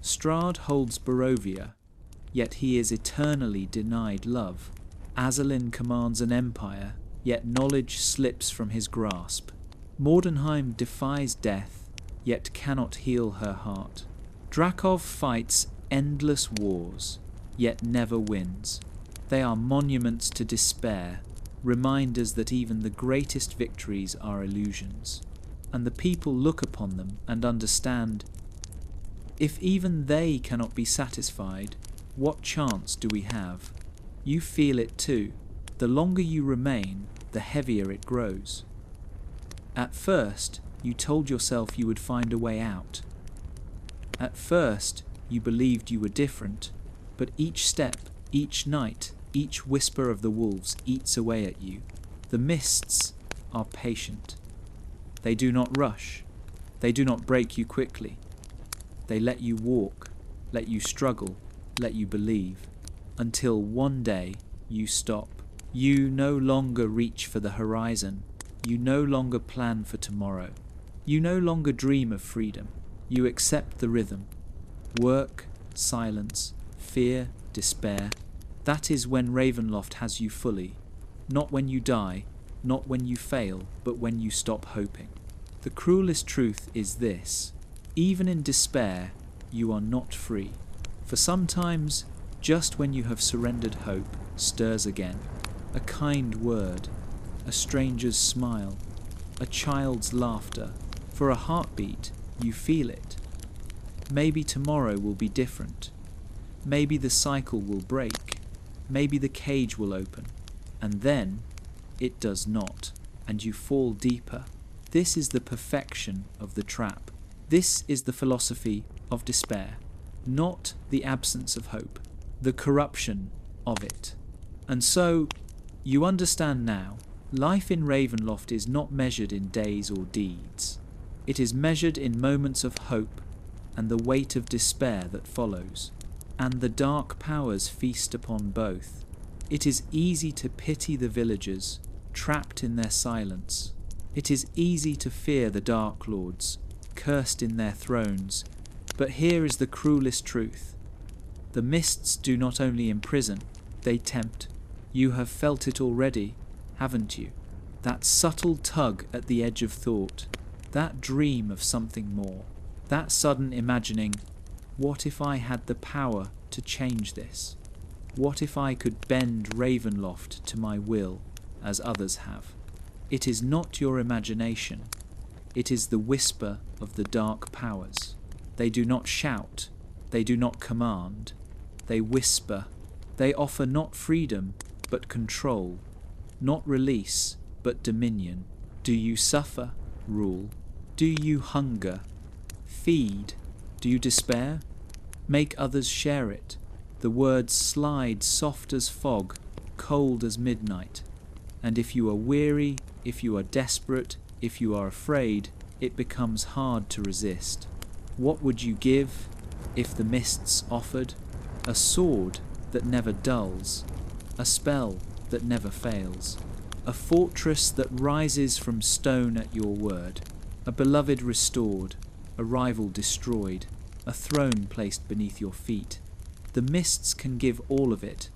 Strahd holds Barovia, yet he is eternally denied love. Azalin commands an empire, yet knowledge slips from his grasp. Mordenheim defies death, yet cannot heal her heart. Drakov fights endless wars, yet never wins. They are monuments to despair, reminders that even the greatest victories are illusions. And the people look upon them and understand, if even they cannot be satisfied, what chance do we have? You feel it too. The longer you remain, the heavier it grows. At first, you told yourself you would find a way out. At first, you believed you were different, but each step, each night, each whisper of the wolves eats away at you. The mists are patient. They do not rush. They do not break you quickly. They let you walk, let you struggle, let you believe, until one day you stop. You no longer reach for the horizon. You no longer plan for tomorrow. You no longer dream of freedom. You accept the rhythm. Work, silence, fear, despair. That is when Ravenloft has you fully. Not when you die, not when you fail, but when you stop hoping. The cruelest truth is this: even in despair, you are not free. For sometimes, just when you have surrendered, hope stirs again. A kind word, a stranger's smile, a child's laughter. For a heartbeat, you feel it. Maybe tomorrow will be different. Maybe the cycle will break. Maybe the cage will open. And then, it does not, and you fall deeper. This is the perfection of the trap. This is the philosophy of despair, not the absence of hope, the corruption of it. And so, you understand now, life in Ravenloft is not measured in days or deeds. It is measured in moments of hope and the weight of despair that follows. And the dark powers feast upon both. It is easy to pity the villagers, trapped in their silence. It is easy to fear the Darklords, cursed in their thrones. But here is the cruelest truth. The mists do not only imprison, they tempt. You have felt it already, haven't you? That subtle tug at the edge of thought, that dream of something more, that sudden imagining, what if I had the power to change this? What if I could bend Ravenloft to my will, as others have? It is not your imagination. It is the whisper of the dark powers. They do not shout. They do not command. They whisper. They offer not freedom, but control. Not release, but dominion. Do you suffer? Rule. Do you hunger? Feed. Do you despair? Make others share it. The words slide soft as fog, cold as midnight. And if you are weary, if you are desperate, if you are afraid, it becomes hard to resist. What would you give if the mists offered? A sword that never dulls, a spell that never fails, a fortress that rises from stone at your word, a beloved restored, a rival destroyed, a throne placed beneath your feet. The mists can give all of it.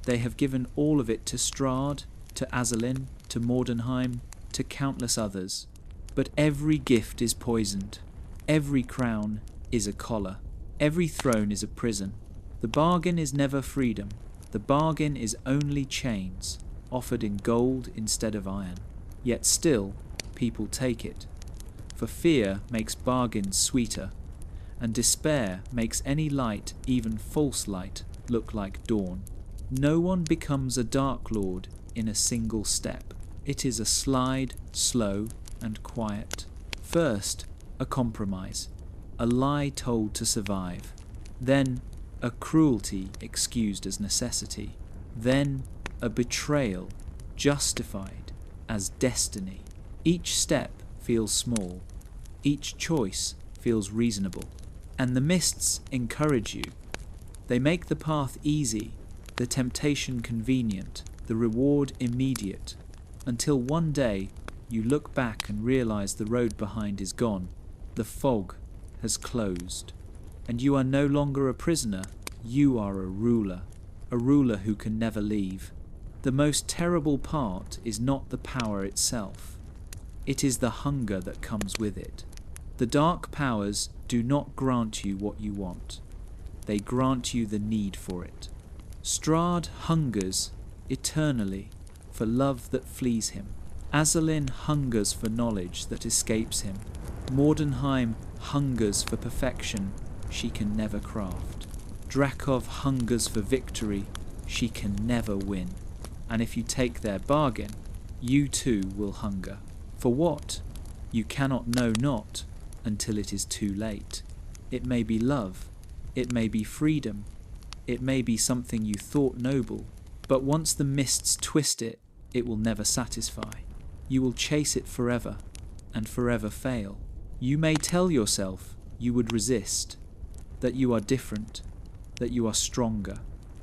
They have given all of it to Strahd, to Azalin, to Mordenheim, to countless others. But every gift is poisoned. Every crown is a collar. Every throne is a prison. The bargain is never freedom. The bargain is only chains, offered in gold instead of iron. Yet still, people take it. For fear makes bargains sweeter, and despair makes any light, even false light, look like dawn. No one becomes a Darklord in a single step. It is a slide, slow and quiet. First, a compromise, a lie told to survive, then a cruelty excused as necessity, then a betrayal justified as destiny. Each step feels small, each choice feels reasonable, and the mists encourage you. They make the path easy, the temptation convenient, the reward immediate, until one day you look back and realize the road behind is gone, the fog has closed, and you are no longer a prisoner, you are a ruler who can never leave. The most terrible part is not the power itself, it is the hunger that comes with it. The dark powers do not grant you what you want, they grant you the need for it. Strahd hungers eternally for love that flees him. Azalin hungers for knowledge that escapes him. Mordenheim hungers for perfection she can never craft. Drakov hungers for victory she can never win. And if you take their bargain, you too will hunger. For what? You cannot know not until it is too late. It may be love, it may be freedom, it may be something you thought noble, but once the mists twist it, it will never satisfy. You will chase it forever, and forever fail. You may tell yourself you would resist, that you are different, that you are stronger,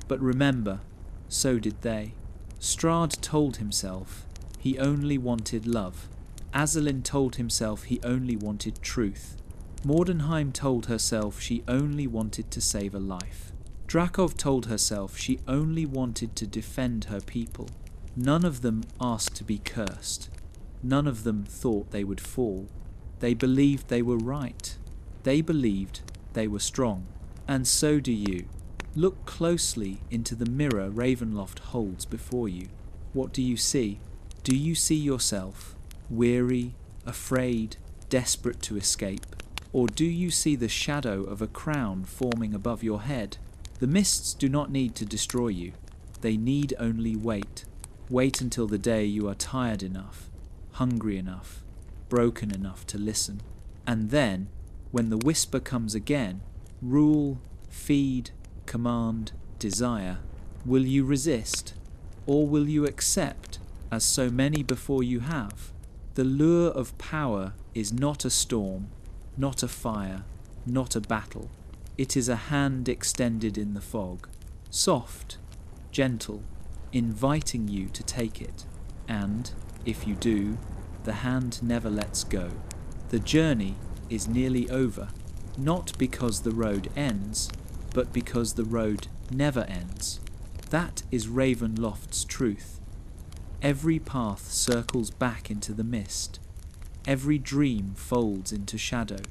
but remember, so did they. Strahd told himself he only wanted love. Azalin told himself he only wanted truth. Mordenheim told herself she only wanted to save a life. Drakov told herself she only wanted to defend her people. None of them asked to be cursed. None of them thought they would fall. They believed they were right. They believed they were strong. And so do you. Look closely into the mirror Ravenloft holds before you. What do you see? Do you see yourself, weary, afraid, desperate to escape? Or do you see the shadow of a crown forming above your head? The mists do not need to destroy you. They need only wait. Wait until the day you are tired enough, hungry enough, broken enough to listen. And then, when the whisper comes again, rule, feed, command, desire, will you resist? Or will you accept, as so many before you have? The lure of power is not a storm, not a fire, not a battle. It is a hand extended in the fog, soft, gentle, inviting you to take it. And, if you do, the hand never lets go. The journey is nearly over, not because the road ends, but because the road never ends. That is Ravenloft's truth. Every path circles back into the mist. Every dream folds into shadow.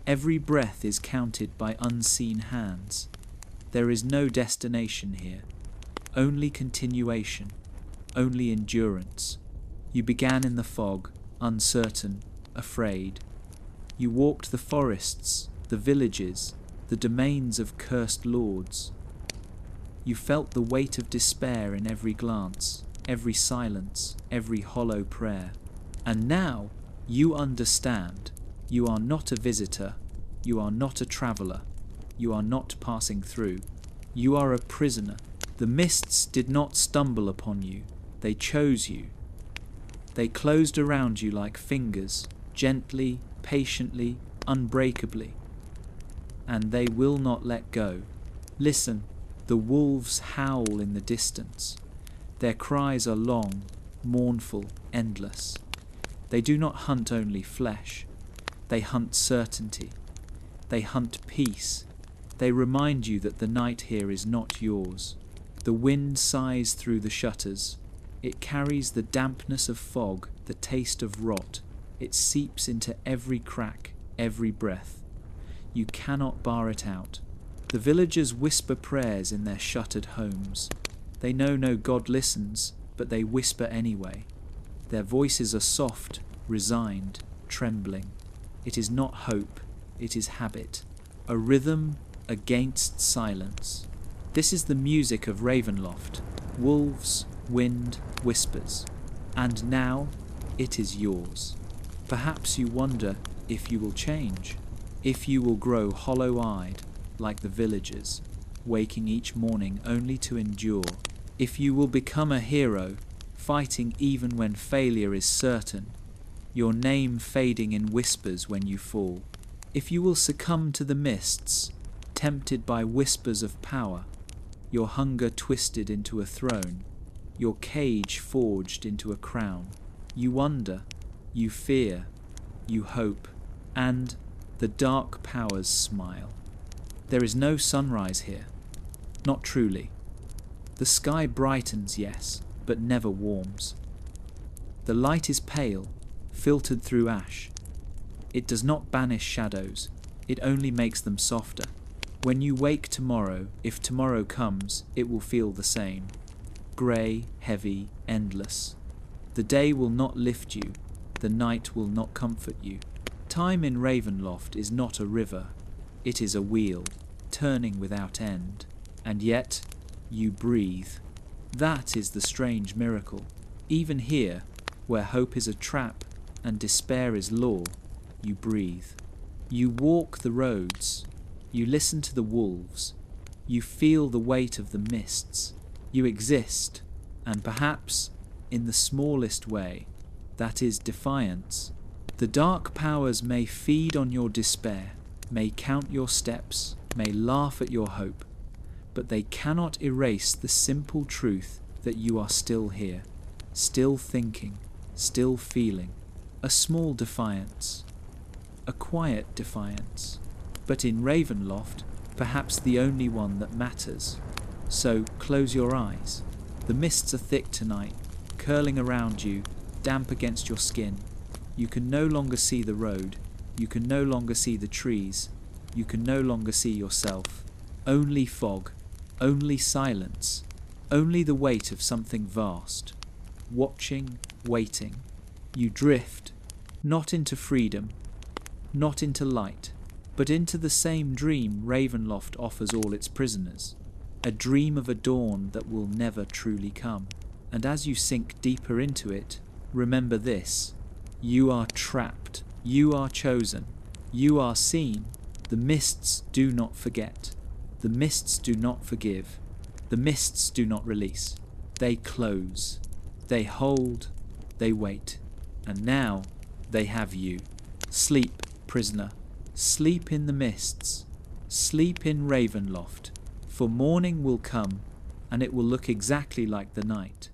Every breath is counted by unseen hands. There is no destination here, only continuation, only endurance. You began in the fog, uncertain, afraid. You walked the forests, the villages, the domains of cursed lords. You felt the weight of despair in every glance, every silence, every hollow prayer. And now you understand. You are not a visitor. You are not a traveller. You are not passing through. You are a prisoner. The mists did not stumble upon you. They chose you. They closed around you like fingers, gently, patiently, unbreakably. And they will not let go. Listen, the wolves howl in the distance. Their cries are long, mournful, endless. They do not hunt only flesh. They hunt certainty. They hunt peace. They remind you that the night here is not yours. The wind sighs through the shutters. It carries the dampness of fog, the taste of rot. It seeps into every crack, every breath. You cannot bar it out. The villagers whisper prayers in their shuttered homes. They know no God listens, but they whisper anyway. Their voices are soft, resigned, trembling. It is not hope, it is habit. A rhythm against silence. This is the music of Ravenloft. Wolves, wind, whispers. And now it is yours. Perhaps you wonder if you will change, if you will grow hollow-eyed like the villagers, waking each morning only to endure, if you will become a hero, fighting even when failure is certain, your name fading in whispers when you fall, if you will succumb to the mists, tempted by whispers of power, your hunger twisted into a throne, your cage forged into a crown, you wonder, you fear, you hope, and the dark powers smile. There is no sunrise here. Not truly. The sky brightens, yes, but never warms. The light is pale, filtered through ash. It does not banish shadows, it only makes them softer. When you wake tomorrow, if tomorrow comes, it will feel the same. Grey, heavy, endless. The day will not lift you, the night will not comfort you. Time in Ravenloft is not a river, it is a wheel, turning without end. And yet, you breathe. That is the strange miracle. Even here, where hope is a trap and despair is law, you breathe. You walk the roads, you listen to the wolves, you feel the weight of the mists, you exist, and perhaps, in the smallest way, that is defiance. The dark powers may feed on your despair, may count your steps, may laugh at your hope, but they cannot erase the simple truth that you are still here, still thinking, still feeling. A small defiance, a quiet defiance, but in Ravenloft, perhaps the only one that matters. So close your eyes. The mists are thick tonight, curling around you, damp against your skin. You can no longer see the road, you can no longer see the trees, you can no longer see yourself. Only fog, only silence, only the weight of something vast. Watching, waiting. You drift, not into freedom, not into light, but into the same dream Ravenloft offers all its prisoners. A dream of a dawn that will never truly come. And as you sink deeper into it, remember this. You are trapped. You are chosen. You are seen. The mists do not forget. The mists do not forgive. The mists do not release. They close. They hold. They wait. And now they have you. Sleep, prisoner. Sleep in the mists. Sleep in Ravenloft. For morning will come, and it will look exactly like the night.